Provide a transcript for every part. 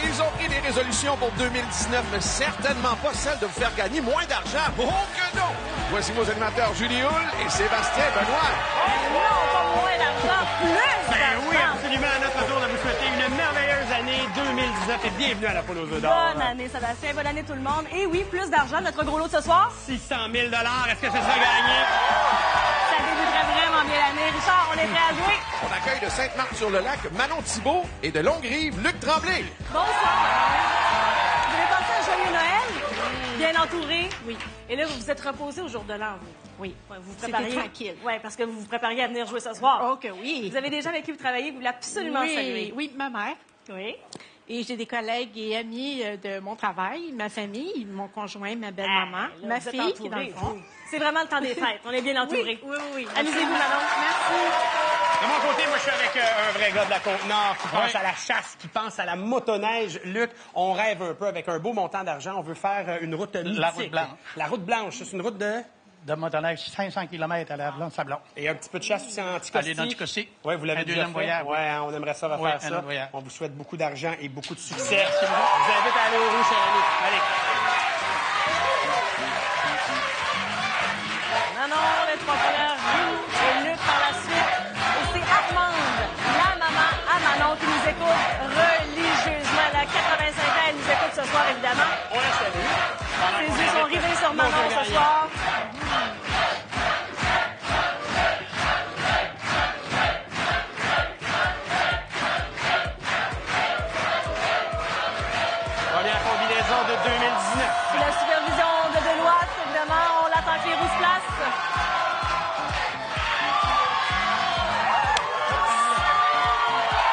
ils ont pris des résolutions pour 2019, mais certainement pas celle de vous faire gagner moins d'argent. Oh que non! Voici vos animateurs Julie Hull et Sébastien Benoît. Non, pas moins d'argent, plus d'argent. Oui, absolument. À notre tour de vous souhaiter une merveilleuse année 2019 et bienvenue à la Poule aux œufs d'or. Bonne année, Sébastien. Bonne année, tout le monde. Et oui, plus d'argent. Notre gros lot de ce soir. 600 000 est-ce que ce sera gagné? Ça débuterait vraiment bien l'année. Richard, on est prêt à jouer? On accueille de Sainte-Marthe-sur-le-Lac Manon Thibault et de Longue-Rive Luc Tremblay. Bonsoir, Manon. Vous avez passé un joyeux Noël? Bien entouré? Oui. Et là, vous vous êtes reposé au jour de l'an, vous? Oui. Ouais, vous vous C'était prépariez... tranquille. Oui, parce que vous vous prépariez à venir jouer ce soir. Oh que oui. Vous avez des gens avec qui vous travaillez, vous voulez absolument saluer. Oui, ma mère. Oui. Et j'ai des collègues et amis de mon travail, ma famille, mon conjoint, ma belle-maman, Ah, là, ma vous êtes fille qui est dans le entourés, fond. vous. C'est vraiment le temps des fêtes. On est bien entourés. Oui. Amusez-vous, Manon. Merci. De mon côté, moi, je suis avec un vrai gars de la Côte-Nord qui pense à la chasse, qui pense à la motoneige. Luc, on rêve un peu avec un beau montant d'argent. On veut faire une route mythique. La route blanche. La route blanche, c'est une route de motoneige, 500 km à la Blanc-Sablon. Et un petit peu de chasse aussi en Anticosti. Aller dans Anticosti. Oui, vous l'avez Un déjà deuxième fait. voyage. Oui, hein, on aimerait ça refaire Oui, ça. un autre voyage. On vous souhaite beaucoup d'argent et beaucoup de succès. Je vous invite à aller au Rouge, cher ami. Allez. Manon, les trois premières jouent. Et Luc par la suite. Et c'est Armande, la maman à Manon, qui nous écoute religieusement. Elle a 85 ans, elle nous écoute ce soir, évidemment. On la salue. Ses yeux sont rivés sur Manon ce soir. Première combinaison de 2019. Sous la supervision de Deloitte, évidemment, on l'attend que les roues se placent.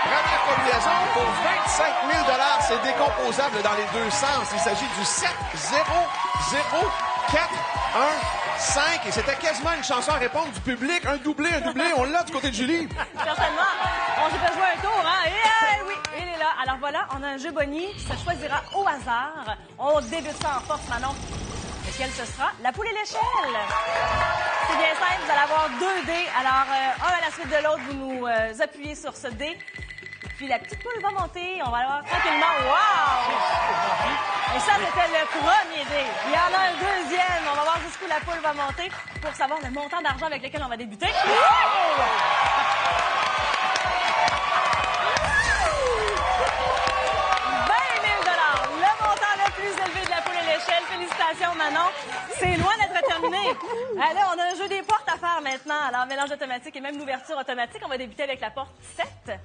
Première combinaison pour 25 000 $. C'est décomposable dans les deux sens. Il s'agit du 7, 0, 0, 4, 1, 5. Et c'était quasiment une chanson à répondre du public. Un doublé. On l'a du côté de Julie. Certainement. On s'est fait jouer un tour, hein? Et oui, il est là. Alors voilà, on a un jeu Bonnie. Ça choisira au hasard. On débute ça en force, Manon. Lequel ce sera? La poule et l'échelle. C'est bien simple, vous allez avoir 2 dés. Alors, un à la suite de l'autre, vous nous appuyez sur ce dé. Puis la petite poule va monter. On va aller voir tranquillement. Wow! Et ça, c'était le premier dé. Il y en a un deuxième. On va voir jusqu'où la poule va monter pour savoir le montant d'argent avec lequel on va débuter. Wow! 20 000 $. Le montant le plus élevé de la poule et l'échelle. Félicitations, Manon. C'est loin d'être terminé. Alors, on a un jeu des portes à faire maintenant. Alors, mélange automatique et même l'ouverture automatique. On va débuter avec la porte 7.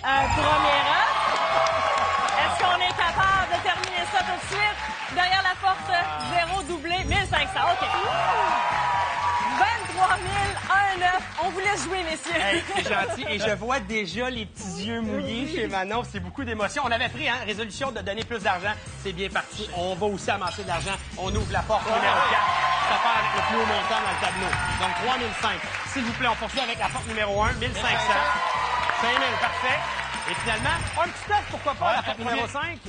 Un premier œuf. Est-ce qu'on est capable de terminer ça tout de suite? Derrière la porte 0 doublé, 1500. OK. 23 000, un œuf. On vous laisse jouer, messieurs. Hey, c'est gentil. Et je vois déjà les petits yeux mouillés chez Manon. C'est beaucoup d'émotions. On avait pris, hein, résolution de donner plus d'argent. C'est bien parti. On va aussi amasser de l'argent. On ouvre la porte numéro 4. Ça part avec le plus haut montant dans le tableau. Donc, 3 500. S'il vous plaît, on poursuit avec la porte numéro 1, 1 500. 5 000, parfait. Et finalement, un petit œuf, pourquoi pas, la porte numéro 5?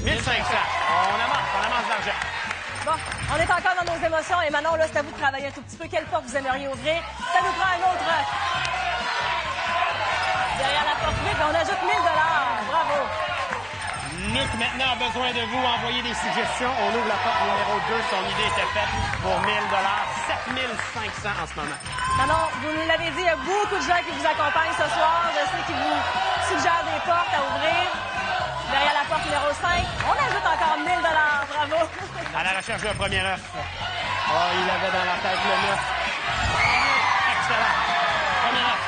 1 500. On amasse de l'argent. Bon, on est encore dans nos émotions. Et Manon, là, c'est à vous de travailler un tout petit peu. Quelle porte vous aimeriez ouvrir? Ça nous prend un autre œuf. Derrière la porte 8, on ajoute 1 000 $. Bravo. Luc, maintenant, a besoin de vous. Envoyer des suggestions. On ouvre la porte numéro 2. Son idée était faite pour 1 000 $. 7 500 en ce moment. Manon, vous nous l'avez dit, il y a beaucoup de gens qui vous accompagnent ce soir. Je sais qu'ils vous suggèrent des portes à ouvrir. Derrière la porte numéro 5, on ajoute encore 1 000 $. Bravo. À la recherche d'un premier œuf. Oh, il avait dans la tête le 9. Excellent. Premier œuf.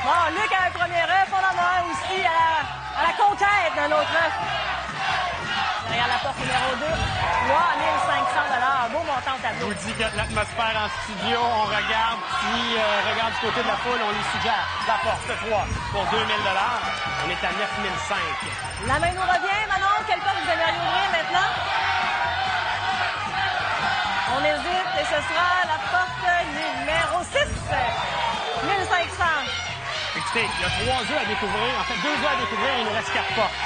Bon, Luc a un premier œuf. On en a un aussi à la conquête d'un autre œuf. Derrière la porte numéro 2, 3 500 $. Beau montant au Je tableau. vous dis que l'atmosphère en studio, on regarde, qui regarde du côté de la foule, on lui suggère la porte 3 pour 2 000 $. On est à 9 500. La main nous revient, Manon. Quelle porte vous aimeriez ouvrir maintenant? On hésite et ce sera la porte numéro 6. 1500. Écoutez, il y a 3 œufs à découvrir. En fait, 2 œufs à découvrir, il nous reste 4 portes.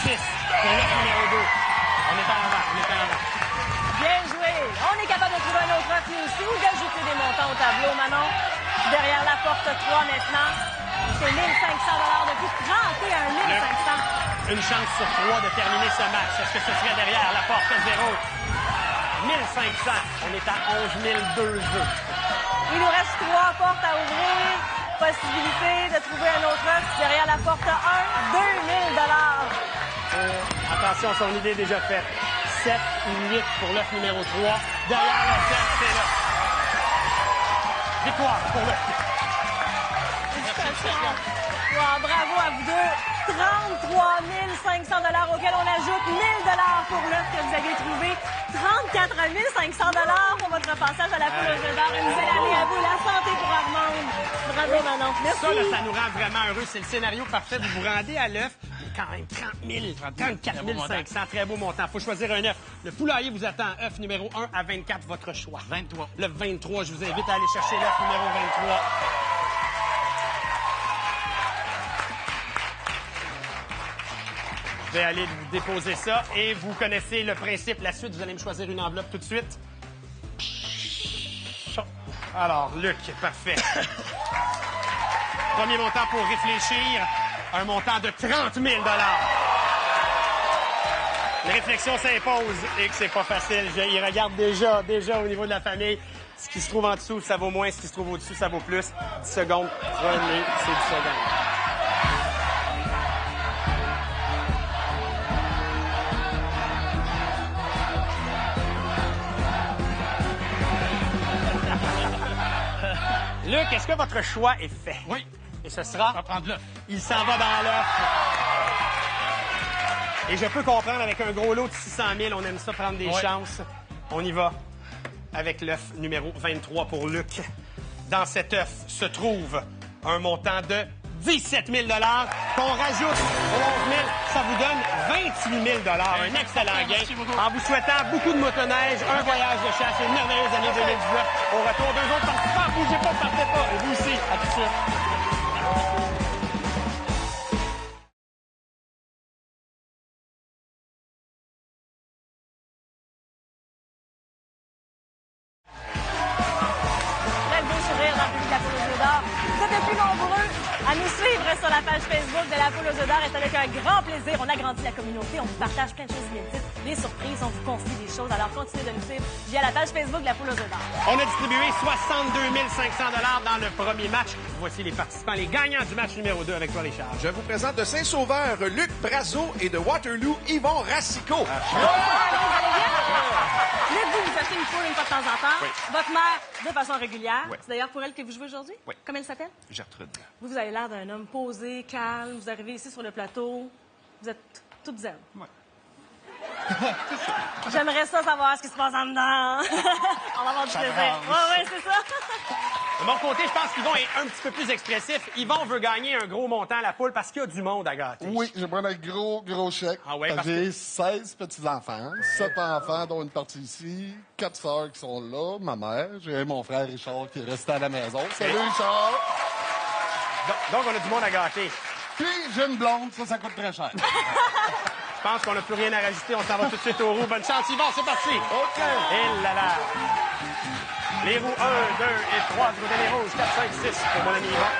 6 pour l'œuf numéro 2. On est en avant. Bien joué. On est capable de trouver un autre œuf nous aussi ou d'ajouter des montants au tableau, Manon. Derrière la porte 3 maintenant. C'est 1 500 depuis 31 500. Une chance sur 3 de terminer ce match. Est-ce que ce serait derrière la porte à 0? 1500. On est à 11 200. Il nous reste 3 portes à ouvrir. Possibilité de trouver un autre œuf derrière la porte 1. 2000 Attention, son idée est déjà faite. 7 ou 8 pour l'œuf numéro 3. Derrière le 7, c'est là. Victoire pour l'œuf. Wow, bravo à vous deux. 33 500 auxquels on ajoute 1 000 pour l'œuf que vous avez trouvé. 34 500 pour votre passage à la poule aux œufs d'or. Une belle année à vous. La santé pour Armande. Bravo, Manon. Merci. Ça, là, ça nous rend vraiment heureux. C'est le scénario parfait. Vous vous rendez à l'œuf. Quand même, 30 000, 34 500. Très beau montant. Faut choisir un œuf. Le poulailler vous attend. œuf numéro 1 à 24, votre choix. 23. Le 23, je vous invite à aller chercher l'œuf numéro 23. Je vais aller vous déposer ça et vous connaissez le principe. La suite, vous allez me choisir une enveloppe tout de suite. Alors, Luc, parfait. Premier montant pour réfléchir, un montant de 30 000 $. La réflexion s'impose et que c'est pas facile. Il regarde déjà au niveau de la famille. Ce qui se trouve en dessous, ça vaut moins. Ce qui se trouve au-dessus, ça vaut plus. 10 secondes, prenez, c'est 10 secondes. Luc, est-ce que votre choix est fait? Oui. Et ce sera? On va prendre l'œuf. Il s'en va dans l'œuf. Et je peux comprendre, avec un gros lot de 600 000, on aime ça prendre des chances. On y va avec l'œuf numéro 23 pour Luc. Dans cet œuf se trouve un montant de 17 000 qu'on rajoute aux 11 000. Ça vous donne 28 000 un excellent gain. En vous souhaitant beaucoup de motoneige, un voyage de chasse et une merveilleuse année 2019. Au retour d'un autre participant, bougez pas, partez pas. Et vous aussi, à tout de suite. À nous suivre sur la page Facebook de la Poule aux œufs d'or. Et avec un grand plaisir, on agrandit la communauté, on vous partage plein de choses inédites, des surprises, on vous confie des choses. Alors continuez de nous suivre via la page Facebook de la Poule aux œufs d'or. On a distribué 62 500 $ dans le premier match. Voici les participants, les gagnants du match numéro 2 avec toi, Richard. Je vous présente de Saint-Sauveur, Luc Brazeau et de Waterloo, Yvon Racicot. Luc, vous achetez une poule une fois de temps en temps. Oui. Votre mère, de façon régulière. Oui. C'est d'ailleurs pour elle que vous jouez aujourd'hui? Oui. Comment elle s'appelle? Gertrude. Vous avez l'air d'un homme posé, calme. Vous arrivez ici sur le plateau. Vous êtes toute zen. Oui. J'aimerais ça savoir ce qui se passe en dedans. On va avoir du plaisir. Oui, c'est ça. De mon côté, je pense qu'Yvon est un petit peu plus expressif. Yvon veut gagner un gros montant à la poule parce qu'il y a du monde à gâter. Oui, j'ai pris un gros chèque. Ah ouais, parce J'ai 16 petits-enfants, 7 enfants, dont une partie ici, 4 sœurs qui sont là, ma mère. J'ai mon frère Richard qui est resté à la maison. Salut Richard! Donc, on a du monde à gâter. Puis j'ai une blonde, ça coûte très cher. Je pense qu'on n'a plus rien à rajouter. On s'en va tout de suite aux roues. Bonne chance, Yvon, c'est parti! OK! Et là là! Les roues 1, 2 et 3 du côté des rouges, 4, 5, 6 pour mon ami Yvon.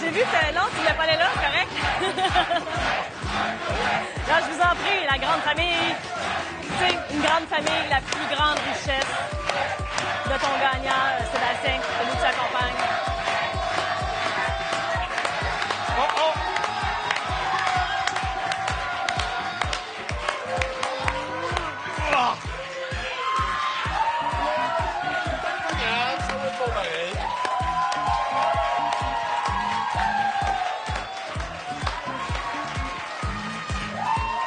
J'ai vu que non, tu voulais pas aller là, c'est correct? Là, je vous en prie, la grande famille. Tu sais, une grande famille, la plus grande richesse de ton gagnant, Sébastien, celui qui t'accompagne. Oh, oh! Oh!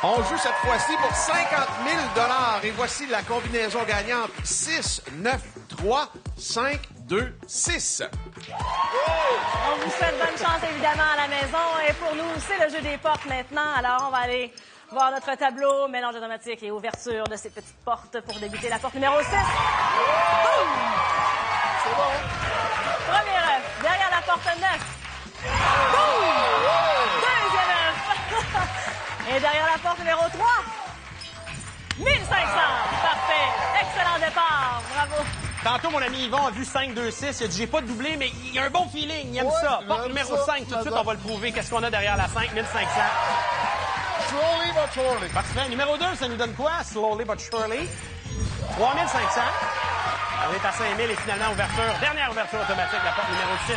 On joue cette fois-ci pour 50 000 $. Et voici la combinaison gagnante. 6, 9, 3, 5, 2, 6. On vous souhaite bonne chance, évidemment, à la maison. Et pour nous, c'est le jeu des portes maintenant. Alors, on va aller voir notre tableau, mélange automatique et ouverture de ces petites portes pour débuter la porte numéro 6. Boum! C'est bon. Premier œuf, derrière la porte 9. Boum! Deuxième œuf. Et derrière la porte numéro 3. 1500. Parfait. Excellent départ. Bravo. Tantôt, mon ami Yvon a vu 5-2-6. Il a dit, j'ai pas doublé, mais il y a un bon feeling. Il aime ça. Porte j'aime numéro ça. 5, tout de suite, on va le prouver. Qu'est-ce qu'on a derrière la 5? 1500. Slowly but surely. Parfait. Numéro 2, ça nous donne quoi? Slowly but surely. 3500. On est à 5000 et finalement, ouverture. Dernière ouverture automatique, la porte numéro 6.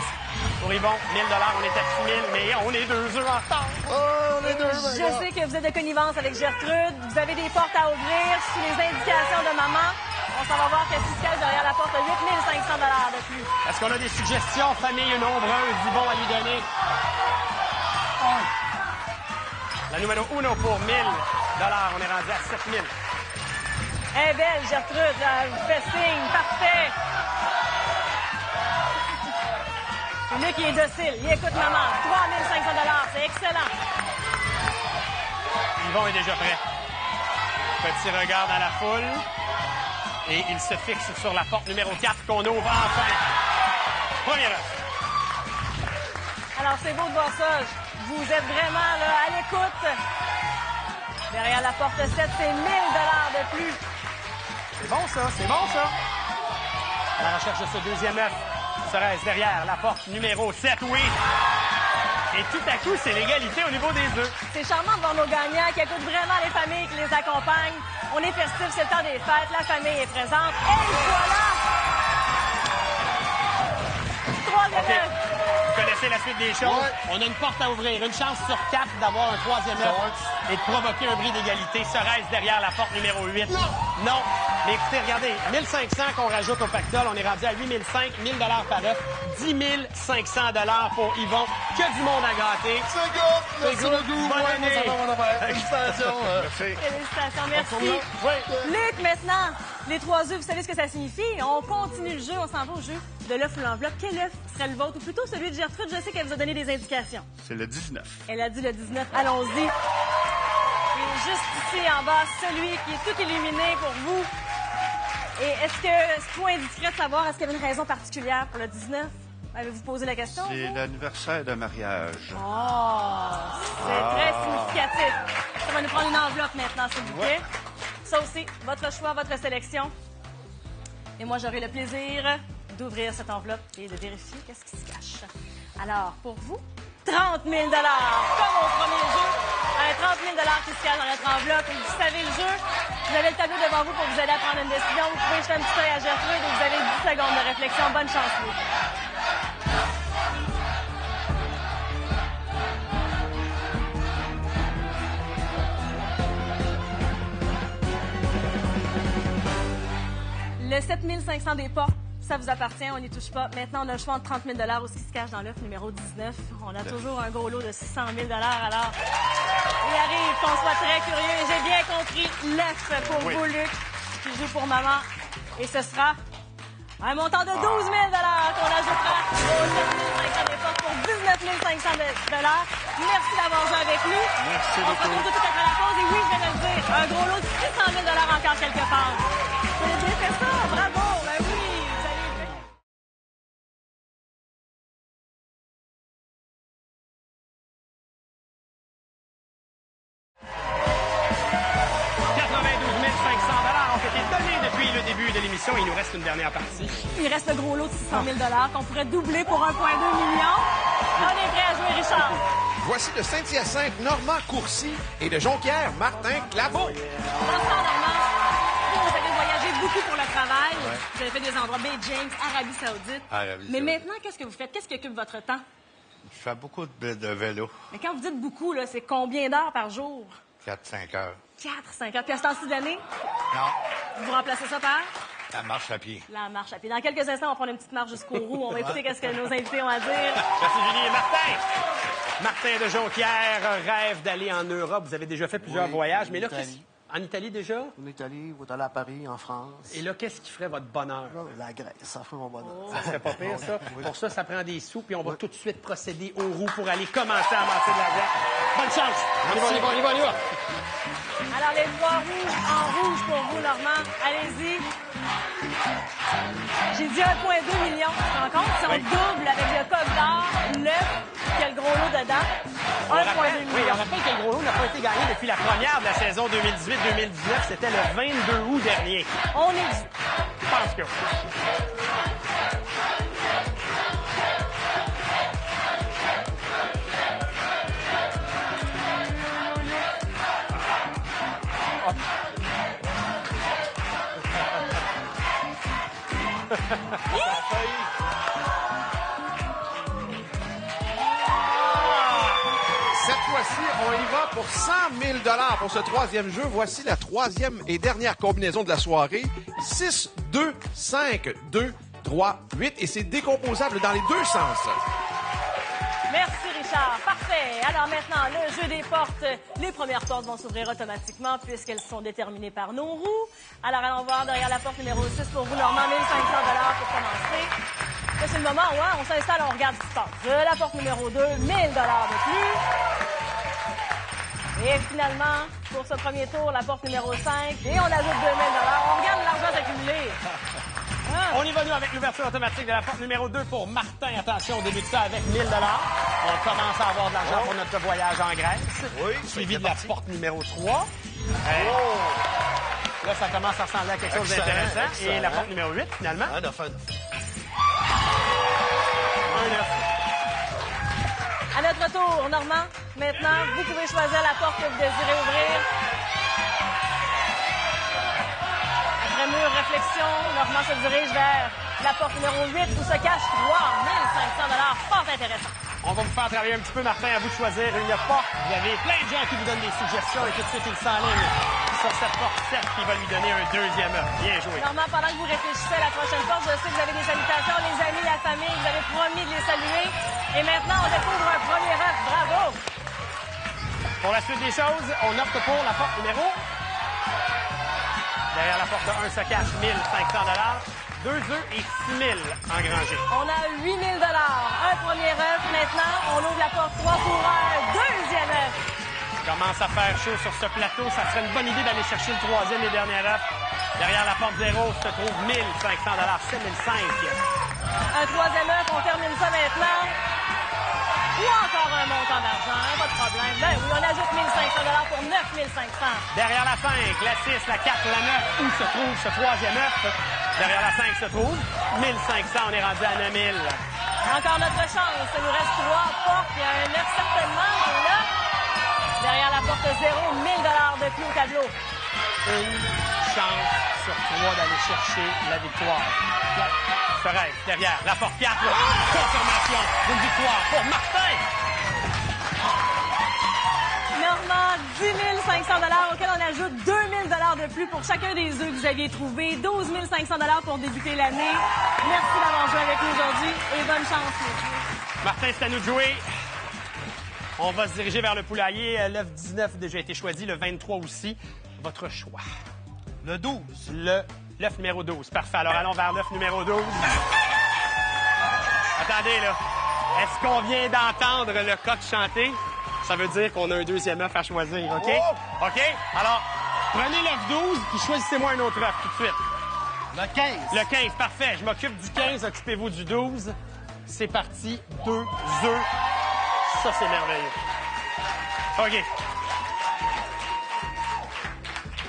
Pour Yvon, 1000 $. On est à 6000, mais on est 2 œufs en retard. Oh, on est deux, Je sais que vous êtes de connivence avec Gertrude. Vous avez des portes à ouvrir sous les indications de maman. On s'en va voir qu'est-ce qui se cache derrière la porte de 8500 $ de plus. Est-ce qu'on a des suggestions, famille nombreuse, Yvon, à lui donner? La numéro 1 pour 1000 $. On est rendu à 7000. Eh belle, Gertrude, là, vous fait signe. Parfait. Luc, il est docile. Il écoute maman. 3500 $. C'est excellent. Yvon est déjà prêt. Petit regard dans la foule. Et il se fixe sur la porte numéro 4 qu'on ouvre enfin. Première œuf. Alors, c'est beau de voir ça. Vous êtes vraiment là, à l'écoute. Derrière la porte 7, c'est 1000 $ de plus. C'est bon, ça. C'est bon, ça. À la recherche de ce deuxième œuf. Serait-ce derrière la porte numéro 7? Oui. Et tout à coup, c'est l'égalité au niveau des œufs. C'est charmant de voir nos gagnants qui écoutent vraiment les familles qui les accompagnent. On est festif, c'est le temps des fêtes, la famille est présente. Et voilà! Troisième OK. œuf. Vous connaissez la suite des choses. Ouais. On a une porte à ouvrir. Une chance sur 4 d'avoir un troisième œuf et de provoquer un bris d'égalité. Serait-ce derrière la porte numéro 8? Non. Mais écoutez, regardez, 1500 qu'on rajoute au pactole, on est rendu à 8005, 1000 $ par œuf, 10 500 $ pour Yvon. Que du monde à gâter. C'est good. Merci good. beaucoup. Bonne Ouais, année. moi, ça va, mon affaire. Félicitations. Félicitations, merci. Oui. Luc, maintenant, les 3 œufs, vous savez ce que ça signifie? On continue le jeu, on s'en va au jeu de l'œuf ou l'enveloppe. Quel œuf serait le vôtre? Ou plutôt celui de Gertrude, je sais qu'elle vous a donné des indications. C'est le 19. Elle a dit le 19. Allons-y. Et juste ici en bas, celui qui est tout illuminé pour vous. Et est-ce que c'est trop indiscret de savoir, est-ce qu'il y avait une raison particulière pour le 19? Avez-vous posé la question? C'est vous? l'anniversaire de mariage. Oh, c'est très significatif. Ça va nous prendre une enveloppe maintenant, s'il vous plaît. Ça aussi, votre choix, votre sélection. Et moi, j'aurai le plaisir d'ouvrir cette enveloppe et de vérifier qu'est-ce qui se cache. Alors, pour vous, 30 000 $, comme au premier jeu. 30 000 $ qui se cache dans notre enveloppe. Et vous savez le jeu. Vous avez le tableau devant vous pour vous aider à prendre une décision. Vous pouvez jeter un petit œil à Gertrude et vous avez 10 secondes de réflexion. Bonne chance, Luc. Le 7500 des portes, ça vous appartient, on n'y touche pas. Maintenant, on a le choix entre 30 000 $ ou ce qui se cache dans l'œuf numéro 19. On a toujours un gros lot de 600 000 $. Alors, il arrive qu'on soit très curieux. J'ai bien compris l'œuf pour vous, Luc, qui joue pour maman. Et ce sera un montant de 12 000 $ qu'on ajoutera aux 7500 des portes pour 19 500 $. Merci d'avoir joué avec nous. Merci On se retrouve tout de suite après la pause. Et oui, je viens de le dire, un gros lot de 600 000 $ encore quelque part. Vous avez bien fait ça, bravo! Ben oui, vous avez bien. 92 500 $ ont été donnés depuis le début de l'émission. Il nous reste une dernière partie. Il reste le gros lot de 600 000 $ qu'on pourrait doubler pour 1,2 million. On est prêt à jouer, Richard. Voici de Saint-Hyacinthe, Normand Courcy et de Jonquière, Martin Claveau. Vincent Normand, vous avez voyagé beaucoup pour le travail. Vous avez fait des endroits Beijing, Arabie Saoudite. Mais Saoudite. maintenant, qu'est-ce que vous faites? Qu'est-ce qui occupe votre temps? Je fais beaucoup de vélo. Mais quand vous dites beaucoup, là, c'est combien d'heures par jour? 4-5 heures. 4, 5 heures. Puis à ce temps-ci de l'année, Non, vous remplacez ça par? la marche à pied. La marche à pied. Dans quelques instants, on va prendre une petite marche jusqu'aux roues. On va écouter qu'est-ce que nos invités ont à dire. Merci, Julie et Martin. Martin de Jonquière rêve d'aller en Europe. Vous avez déjà fait plusieurs voyages. Mais là, Italie. en Italie déjà? En Italie, vous êtes allé à Paris, en France. Et là, qu'est-ce qui ferait votre bonheur? La Grèce, ça ferait mon bonheur. Ça serait pas pire, ça. Pour ça, ça prend des sous, puis on va tout de suite procéder aux roues pour aller commencer à amasser de l'argent. Bonne chance! On y va. Alors, les 3 rouges en rouge pour vous, Normand. Allez-y. J'ai dit 1,2 million. Tu te rends compte? Si on double avec le coq d'or, l'œuf, qui a le gros lot dedans, 1,2 million. Oui, on rappelle que le gros lot n'a pas été gagné depuis la première de la saison 2018-2019. C'était le 22 août dernier. On est dû. Pas pense que... Cette fois-ci, on y va pour 100 000 $ pour ce troisième jeu. Voici la troisième et dernière combinaison de la soirée. 6, 2, 5, 2, 3, 8. Et c'est décomposable dans les deux sens. Merci, Richard. Parfait. Alors maintenant, le jeu des portes. Les premières portes vont s'ouvrir automatiquement puisqu'elles sont déterminées par nos roues. Alors, allons voir derrière la porte numéro 6 pour vous, Normand, 1 500 $ pour commencer. Là, c'est le moment où on s'installe, on regarde ce qui se passe. La porte numéro 2, 1 000 $ de plus. Et finalement, pour ce premier tour, la porte numéro 5. Et on ajoute 2 000 $. On regarde l'argent s'accumuler. On y va, nous, avec l'ouverture automatique de la porte numéro 2 pour Martin. Attention, on débute ça avec 1 000 $. On commence à avoir de l'argent pour notre voyage en Grèce. Oui, suivi de la porte numéro 3. Là, ça commence à ressembler à quelque chose d'intéressant. Et la porte numéro 8, finalement. 1 9. 1 9. À notre tour, Normand. Maintenant, vous pouvez choisir la porte que vous désirez ouvrir. Après mûre réflexion, Normand se dirige vers la porte numéro 8 où se cache 3 500 $. Fort intéressant. On va vous faire travailler un petit peu, Martin, à vous de choisir une porte. Vous avez plein de gens qui vous donnent des suggestions et tout de suite, ils s'enlignent sur cette porte 7 qui va lui donner un deuxième œuf. Bien joué. Normand, pendant que vous réfléchissez à la prochaine porte, je sais que vous avez des salutations, les amis, la famille, vous avez promis de les saluer. Et maintenant, on découvre un premier œuf. Bravo! Pour la suite des choses, on opte pour la porte numéro. Derrière la porte 1 se cache 1 500 $. 2 œufs et 6 000 engrangés. On a 8 000 $. Un premier œuf. Maintenant, on ouvre la porte 3 pour un deuxième œuf. Commence à faire chaud sur ce plateau. Ça serait une bonne idée d'aller chercher le troisième et dernier œuf. Derrière la porte 0 se trouve 1 500 $, 7 500. Un troisième œuf. On termine ça maintenant. Ou encore un montant d'argent, pas de problème. Ben oui, on ajoute 1 500 $ pour 9 500. Derrière la 5, la 6, la 4, la 9, où se trouve ce troisième œuf? Derrière la 5 se trouve 1 500. On est rendu à 9 000. Encore notre chance. Il nous reste 3 portes. Il y a un œuf certainement qui est là. Derrière la porte 0, 1 000 $ de plus au tableau. Une chance sur 3 d'aller chercher la victoire. Ce rêve. Derrière la porte 4, confirmation d'une victoire pour Martin. Normand, 10 500 $ auquel on ajoute 2 000 $ de plus pour chacun des œufs que vous aviez trouvés. 12 500 $ pour débuter l'année. Merci d'avoir joué avec nous aujourd'hui et bonne chance, messieurs. Martin, c'est à nous de jouer. On va se diriger vers le poulailler. L'œuf 19 a déjà été choisi, le 23 aussi. Votre choix. Le 12. L'œuf numéro 12. Parfait. Alors, allons vers l'œuf numéro 12. Attendez, là. Est-ce qu'on vient d'entendre le coq chanter? Ça veut dire qu'on a un deuxième œuf à choisir, OK? Oh! OK? Alors, prenez l'œuf 12 puis choisissez-moi un autre œuf tout de suite. Le 15. Le 15, parfait. Je m'occupe du 15, occupez-vous du 12. C'est parti. 2 œufs. Ça, c'est merveilleux. OK.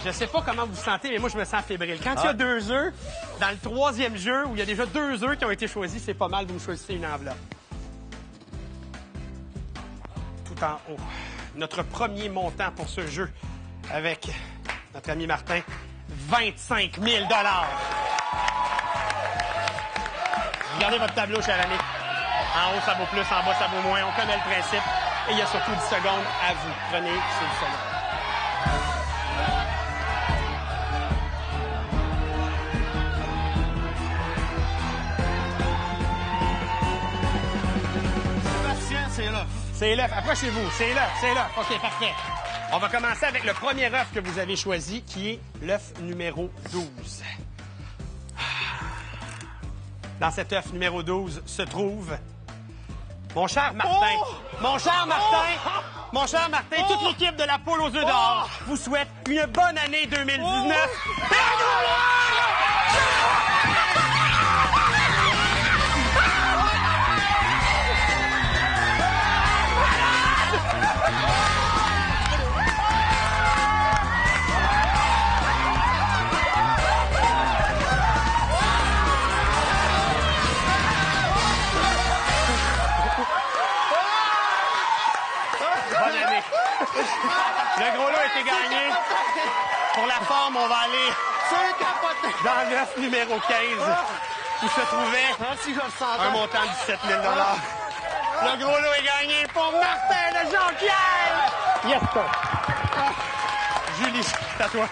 Je sais pas comment vous vous sentez, mais moi, je me sens fébrile. Quand il y a 2 œufs, dans le troisième jeu, où il y a déjà 2 œufs qui ont été choisis, c'est pas mal, vous me choisissez une enveloppe. Tout en haut. Notre premier montant pour ce jeu avec notre ami Martin, 25 000 $. Regardez votre tableau, cher ami. En haut, ça vaut plus, en bas, ça vaut moins. On connaît le principe. Et il y a surtout 10 secondes à vous. Prenez ces 10 secondes. Sébastien, c'est l'œuf. C'est l'œuf. Approchez-vous. C'est l'œuf. C'est l'œuf. OK, parfait. On va commencer avec le premier œuf que vous avez choisi, qui est l'œuf numéro 12. Dans cet œuf numéro 12 se trouve... Mon cher Martin, mon cher Martin, toute l'équipe de la poule aux œufs d'or vous souhaite une bonne année 2019. Pour la forme, on va aller C'est capoté! dans l'œuf numéro 15, où se trouvait Si je le sentais. un montant de 17 000 $. Le gros lot est gagné pour Martin de Jean-Pierre! Yes, sir! Julie, c'est à toi.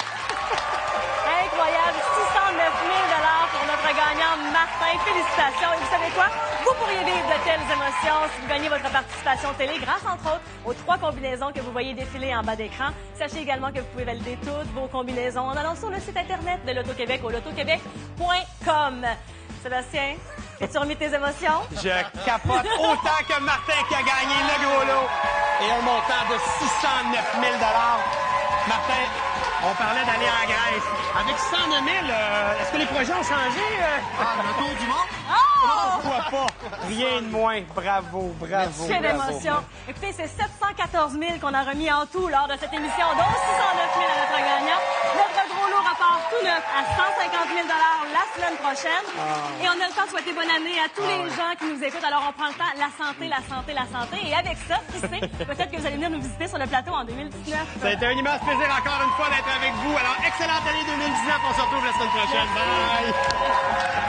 Incroyable, 609 000 pour notre gagnant Martin. Félicitations. Et vous savez quoi? Vous pourriez vivre de telles émotions si vous gagnez votre participation télé grâce, entre autres, aux 3 combinaisons que vous voyez défiler en bas d'écran. Sachez également que vous pouvez valider toutes vos combinaisons en allant sur le site Internet de l'Auto-Québec au lotoquebec.com. Sébastien, as-tu remis tes émotions? Je capote autant que Martin qui a gagné le gros lot et un montant de 609 000 $. Martin, on parlait d'aller en Grèce. Avec 109 000, est-ce que les projets ont changé? Le tour du monde? Pourquoi pas? Rien de moins. Bravo, bravo, Quelle bravo. émotion! Écoutez, c'est 714 000 qu'on a remis en tout lors de cette émission, dont 609 000 à notre gagnant. Notre gros lot repart tout neuf à 150 000 la semaine prochaine. Et on a le temps de souhaiter bonne année à tous les gens qui nous écoutent. Alors, on prend le temps, la santé, la santé, la santé. Et avec ça, qui sait, peut-être que vous allez venir nous visiter sur le plateau en 2019. Ça a été un immense plaisir encore une fois d'être avec vous. Alors, excellente année 2019. On se retrouve la semaine prochaine. Bye!